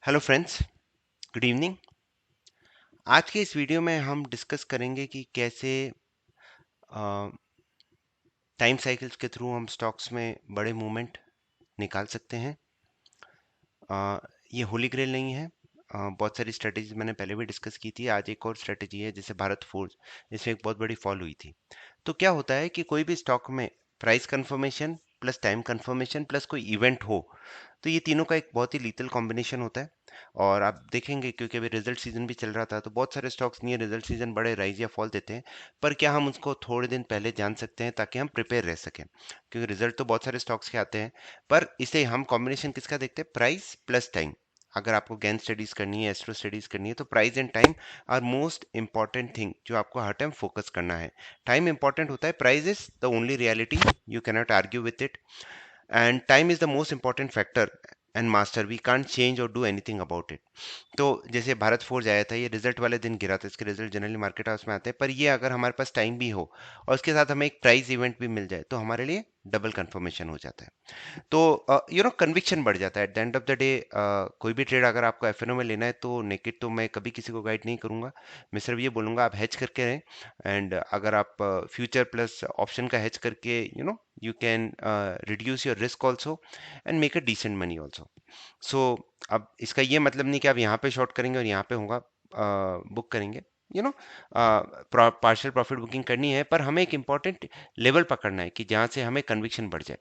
Hello friends, good evening. आज के इस वीडियो में हम डिस्कस करेंगे कि कैसे टाइम साइकिल्स के थ्रू हम स्टॉक्स में बड़े मूवमेंट निकाल सकते हैं। अ, ये होली ग्रेल नहीं है। बहुत सारी स्ट्रेटजीज मैंने पहले भी डिस्कस की थी। आज एक और स्ट्रेटजी है जैसे भारत फोर्ज, इसमें एक बहुत बड़ी फॉल हुई थी। तो क्या होता है कि कोई भी स्टॉक में price confirmation plus time confirmation plus कोई इवेंट हो, तो ये तीनों का एक बहुत ही लीथल कॉम्बिनेशन होता है। और आप देखेंगे क्योंकि अभी रिजल्ट सीजन भी चल रहा था, तो बहुत सारे स्टॉक्स नियर रिजल्ट सीजन बड़े राइज या फॉल देते हैं। पर क्या हम उसको थोड़े दिन पहले जान सकते हैं ताकि हम प्रिपेयर रह सकें, क्योंकि रिजल्ट तो बहुत सारे स्टॉक्स के आते हैं। पर इसे हम कॉम्बिनेशन किसका देखते हैं? Price plus time. अगर आपको गैन स्टडीज करनी है, एस्ट्रो स्टडीज करनी है, तो price and time are most important thing जो आपको हर टाइम फोकस करना है। टाइम इंपॉर्टेंट होता है, price is the only reality, you cannot argue with it, and time is the most important factor and master, we can't change or do anything about it. तो जैसे Bharat forge आया था, ये result वाले दिन गिरा था, इसके रिजल्ट जनरली मार्केट हाउस में आते हैं, पर ये अगर हमारे पास टाइम भी हो और उसके साथ हमें एक प्राइस इवेंट भी मिल जाए तो हमारे लिए डबल कंफर्मेशन हो जाता है। तो कन्विक्शन बढ़ जाता है at the end of the day. कोई भी ट्रेड अगर आपको एफएनओ में लेना है तो नेकेड तो मैं कभी किसी को गाइड नहीं करूंगा। मैं सिर्फ ये बोलूंगा आप हेज करके रहें। एंड अगर आप फ्यूचर प्लस ऑप्शन का हेज करके you can reduce your risk also and make a decent money also. So अब इसका ये मतलब नहीं कि आप यहाँ पे शॉर्ट करेंगे और यहाँ पे होगा बुक करेंगे। You know partial profit booking करनी है, पर हमें एक इंपॉर्टेंट लेवल पकड़ना है कि जहाँ से हमें कन्विक्शन बढ़ जाए।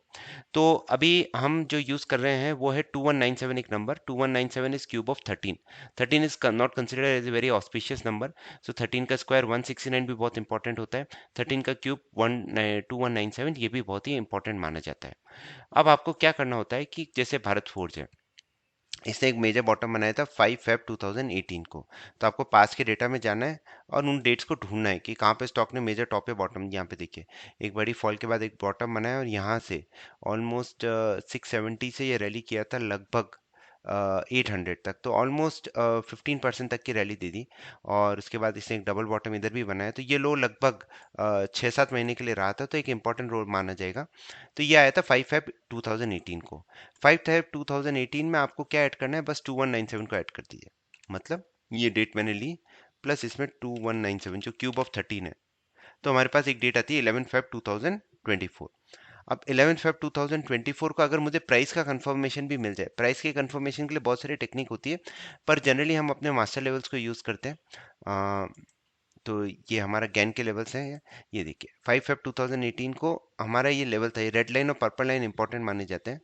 तो अभी हम जो यूज कर रहे हैं वो है 2197, एक नंबर 2197 is cube of 13। 13 is not considered as a very auspicious number. So 13 का स्क्वायर 169 भी बहुत इंपॉर्टेंट होता है। 13 का क्यूब 2197, ये भी बहुत ही इंपॉर्टेंट माना जाता है। अब आपको क्या करना होता है कि जैसे भारत फोर्ज है, इसने एक मेजर बॉटम बनाया था 5 फेब 2018 को। तो आपको पास के डेटा में जाना है और उन डेट्स को ढूंढना है कि कहाँ पे स्टॉक ने मेजर टॉप पे बॉटम, यहाँ पे देखिए एक बड़ी फॉल के बाद एक बॉटम बनाया और यहाँ से ऑलमोस्ट 670 से ये रैली किया था लगभग 800 तक, तो ऑलमोस्ट 15% तक की रैली दे दी। और उसके बाद इसने एक डबल बॉटम इधर भी बनाया, तो ये लो लगभग 6-7 महीने के लिए रहा था, तो एक इंपॉर्टेंट रोल माना जाएगा। तो ये आया था 5 फेब 2018 को। 5 फेब 2018 में आपको क्या ऐड करना है? बस 2197 को ऐड कर दीजिए। मतलब ये डेट मैंने ली प्लस इसमें 2197 जो क्यूब ऑफ 13 है, तो हमारे पास एक डेट आती है 11 फेब 2024। अब 11 फेब 2024 को अगर मुझे प्राइस का कंफर्मेशन भी मिल जाए, प्राइस के कंफर्मेशन के लिए बहुत सारी टेक्निक होती है, पर जनरली हम अपने मास्टर लेवल्स को यूज़ करते हैं। तो ये हमारा गैन के लेवल्स हैं। ये देखिए 5 फेब 2018 को हमारा ये लेवल था, ये रेड लाइन और पर्पल लाइन इंपॉर्टेंट माने जाते हैं।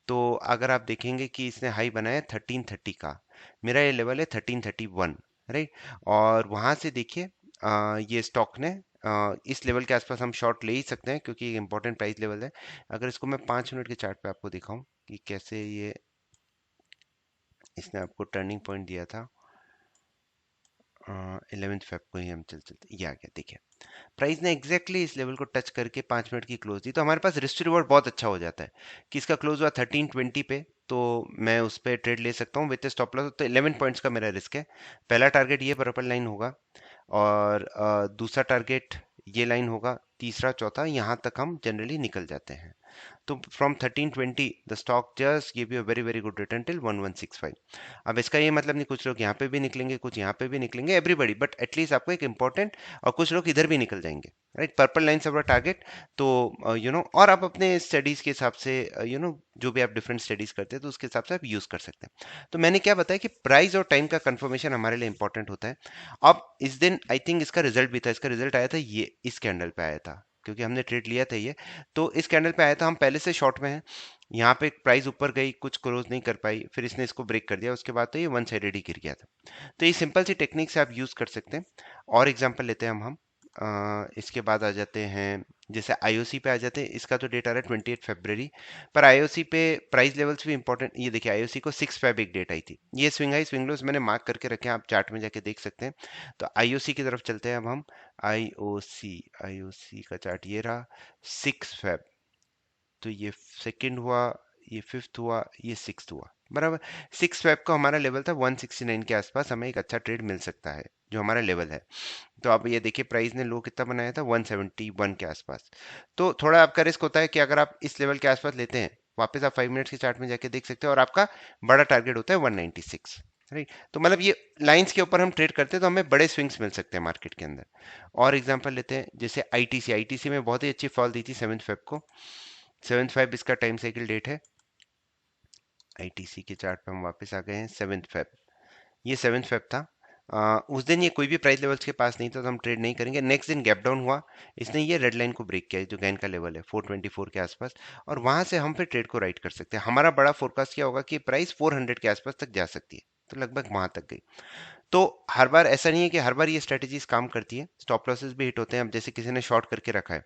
तो अगर आप देखेंगे कि इसने हाई बनाया 1330 का, मेरा ये लेवल है 1331, राइट। और वहां से देखिए ये स्टॉक ने इस लेवल के आसपास हम शॉर्ट ले ही सकते हैं क्योंकि एक इंपॉर्टेंट प्राइस लेवल है। अगर इसको मैं 5 मिनट के चार्ट पे आपको दिखाऊं कि कैसे ये इसने आपको टर्निंग पॉइंट दिया था, 11 फेब को ही हम चलते ये आ गया, देखिए प्राइस ने एग्जैक्टली इस लेवल को टच करके 5 मिनट की क्लोज दी, तो हमारे पास रिस्क टू रिवॉर्ड बहुत अच्छा हो जाता है कि इसका क्लोज हुआ 1320 पे, तो मैं उस पर ट्रेड ले सकता हूँ विद स्टॉप लॉस। तो 11 पॉइंट्स का मेरा रिस्क है। पहला टारगेट ये पर्पल लाइन होगा और दूसरा टारगेट ये लाइन होगा, तीसरा चौथा यहाँ तक हम जनरली निकल जाते हैं। तो from 1320 the stock just give you a very very good return till 1165। अब इसका ये मतलब नहीं कुछ लोग यहाँ पे भी निकलेंगे, कुछ यहाँ पे भी निकलेंगे, एवरीबडी, बट एटलीस्ट आपको एक इंपॉर्टेंट, और कुछ लोग इधर भी निकल जाएंगे, राइट। पर्पल लाइन से बड़ा टारगेट। तो और आप अपने स्टडीज के हिसाब से जो भी आप डिफरेंट स्टडीज करते हैं तो उसके हिसाब से आप यूज कर सकते हैं। तो मैंने क्या बताया कि प्राइस और टाइम का कंफर्मेशन हमारे लिए इंपॉर्टेंट होता है। अब इस दिन आई थिंक इसका रिजल्ट भी था, इसका रिजल्ट आया था ये इस कैंडल पे आया था, क्योंकि हमने ट्रेड लिया था ये। तो इस कैंडल पे आया था, हम पहले से शॉर्ट में हैं। यहाँ पे प्राइस ऊपर गई, कुछ क्लोज नहीं कर पाई, फिर इसने इसको ब्रेक कर दिया, उसके बाद तो ये वन साइडेड ही गिर गया था। तो ये सिंपल सी टेक्निक से आप यूज कर सकते हैं। और एग्जांपल लेते हैं हम इसके बाद आ जाते हैं, जैसे आईओसी पे आ जाते हैं। इसका तो डेट आ रहा है 28 फरवरी, पर आईओसी पे प्राइस लेवल्स भी इंपॉर्टेंट। ये देखिए आईओसी को 6 फेब एक डेट आई थी, ये स्विंग हाई स्विंग लोस मैंने मार्क करके रखे हैं, आप चार्ट में जाके देख सकते हैं। तो आईओसी की तरफ चलते हैं अब हम। आईओसी आईओसी का चार्ट ये रहा, 6 फेब, तो ये सेकंड हुआ, ये फिफ्थ हुआ, ये सिक्स्थ हुआ, बराबर। 6 फेब का हमारा लेवल था 169 के आसपास, हमें एक अच्छा ट्रेड मिल सकता है जो हमारा लेवल है। तो आप ये देखिए प्राइस ने लो कितना बनाया था, 171 के आसपास। तो थोड़ा आपका रिस्क होता है कि अगर आप इस लेवल के आसपास लेते हैं वापस आप 5 मिनट्स के चार्ट में जाके देख सकते हैं, और आपका बड़ा टारगेट होता है 196, राइट। तो मतलब ये लाइंस के ऊपर हम ट्रेड करते हैं तो हमें बड़े स्विंग्स मिल सकते हैं मार्केट के अंदर। और एग्जांपल लेते हैं जैसे आईटीसी, आईटीसी में बहुत ही अच्छी फॉल दी थी 7 फेब को, 7 फेब इसका टाइम साइकिल डेट है। आईटीसी के चार्ट पे हम वापस आ गए हैं, 7 फेब, ये 7 फेब था। उस दिन ये कोई भी प्राइस लेवल्स के पास नहीं था तो हम ट्रेड नहीं करेंगे। नेक्स्ट दिन गैप डाउन हुआ, इसने ये रेड लाइन को ब्रेक किया जो गैन का लेवल है 424 के आसपास, और वहां से हम फिर ट्रेड को राइट कर सकते हैं। हमारा बड़ा फोरकास्ट क्या होगा कि प्राइस 400 के आसपास तक जा सकती है, तो लगभग वहां तक गई। तो हर बार ऐसा नहीं है कि हर बार ये स्ट्रेटेजीज काम करती है, स्टॉप लॉसेस भी हिट होते हैं। अब जैसे किसी ने शॉर्ट करके रखा है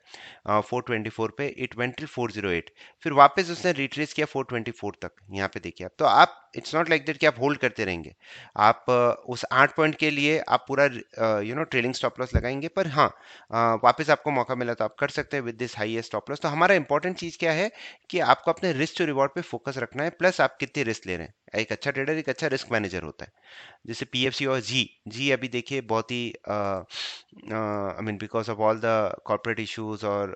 424 पे, इट वेंट टिल 408, फिर वापस उसने रिट्रेस किया 424 तक, यहाँ पे देखिए आप। तो आप, इट्स नॉट लाइक दैट कि आप होल्ड करते रहेंगे, आप उस 8 पॉइंट के लिए आप पूरा ट्रेलिंग स्टॉप लॉस लगाएंगे, पर हाँ वापस आपको मौका मिला तो आप कर सकते हैं with this highest stop loss. तो हमारा इंपॉर्टेंट चीज क्या है कि आपको अपने रिस्क टू रिवॉर्ड पे फोकस रखना है, प्लस आप कितने रिस्क ले रहे हैं। एक अच्छा ट्रेडर एक अच्छा रिस्क मैनेजर होता है। जैसे पीएफसी और जी, जी अभी देखिए बहुत ही I mean because of all the corporate issues और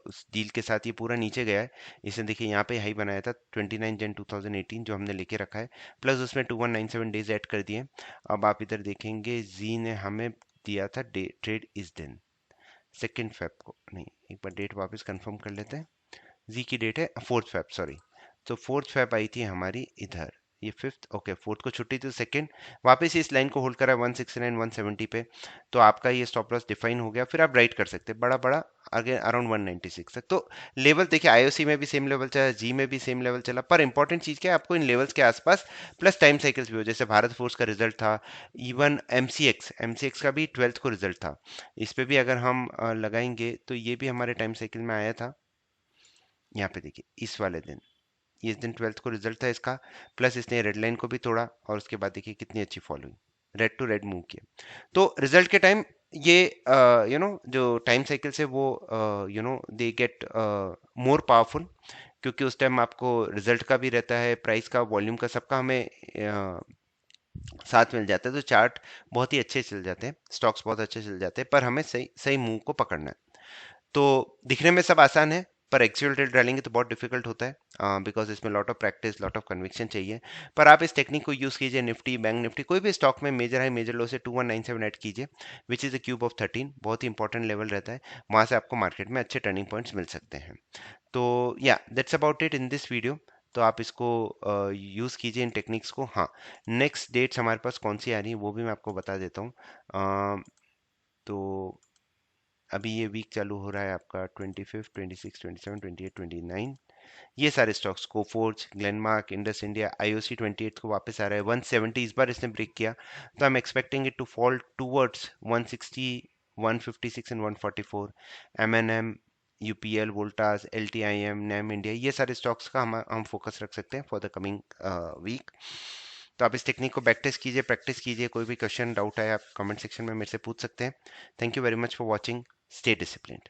उस डील के साथ ये पूरा नीचे गया है। इसने देखिए यहाँ पे हाई बनाया था 29 जन 2018 जो हमने लेके रखा है, प्लस उसमें 2197 डेज ऐड कर दिए। अब आप इधर देखेंगे जी ने हमें दिया था ट्रेड इस दिन 2 फेब को, नहीं एक बार डेट वापस कंफर्म कर लेते हैं। जी की डेट है 4 फेब, सॉरी। तो 4 फेब आई थी हमारी इधर, ये फिफ्थ, ओके फोर्थ को छुट्टी थी, सेकंड वापस इस लाइन को होल्ड करा 169 170 पे, तो आपका ये स्टॉप लॉस डिफाइन हो गया। फिर आप राइट कर सकते हैं बड़ा बड़ा आगे अराउंड 196 तक। तो लेवल देखिए आईओसी में भी सेम लेवल चला, जी में भी सेम लेवल चला, पर इंपॉर्टेंट चीज क्या है, आपको इन लेवल्स के आसपास प्लस टाइम साइकिल्स भी हो। जैसे भारत फोर्स का रिजल्ट था, इवन एमसीएक्स, एमसीएक्स का भी 12th को रिजल्ट था, इस पे भी अगर हम लगाएंगे तो ये भी हमारे टाइम साइकिल में आया था। यहाँ पे देखिए इस वाले दिन, इस दिन 12th को रिजल्ट था इसका, प्लस इसने रेड लाइन को भी तोड़ा, और उसके बाद देखिए कितनी अच्छी following, red to red move किया। तो रिजल्ट के टाइम ये जो टाइम साइकिल से वो दे गेट मोर पावरफुल, क्योंकि उस टाइम आपको रिजल्ट का भी रहता है, प्राइस का, वॉल्यूम का, सबका हमें साथ मिल जाता है। तो चार्ट बहुत ही अच्छे चल जाते हैं, स्टॉक्स बहुत अच्छे चल जाते हैं, पर हमें सही सही मूव को पकड़ना है। तो दिखने में सब आसान है, पर एक्चुअल ट्रेड डालेंगे तो बहुत डिफिकल्ट होता है, बिकॉज इसमें lot of practice, lot of conviction चाहिए। पर आप इस टेक्निक को यूज कीजिए, निफ्टी, बैंक निफ्टी, कोई भी स्टॉक में मेजर हाई मेजर लो से 2197 ऐड कीजिए, which is the cube of 13, बहुत ही इंपॉर्टेंट लेवल रहता है, वहां से आपको मार्केट में अच्छे टर्निंग पॉइंट्स मिल सकते हैं। तो या that's about it in this video. तो आप इसको यूज़ कीजिए इन टेक्निक्स को। हाँ, नेक्स्ट डेट्स हमारे पास कौन सी आ रही है वो भी मैं आपको बता देता हूँ। तो अभी ये वीक चालू हो रहा है आपका 25, 26, 27, 28, 29, ये सारे stocks, Coforge, Glenmark, Indus India, IOC 28 को वापस आ रहा है 170, इस बार इसने ब्रेक किया, तो I am expecting it to fall towards 160, 156 and 144। MNM, UPL, Voltas, LTIM, NAM India, ये सारे स्टॉक्स का हम फोकस रख सकते हैं फॉर द कमिंग वीक। तो आप इस टेक्निक को बैक टेस्ट कीजिए, प्रैक्टिस कीजिए, कोई भी क्वेश्चन डाउट है आप कमेंट सेक्शन में मेरे से पूछ सकते हैं। Thank you very much for watching, stay disciplined.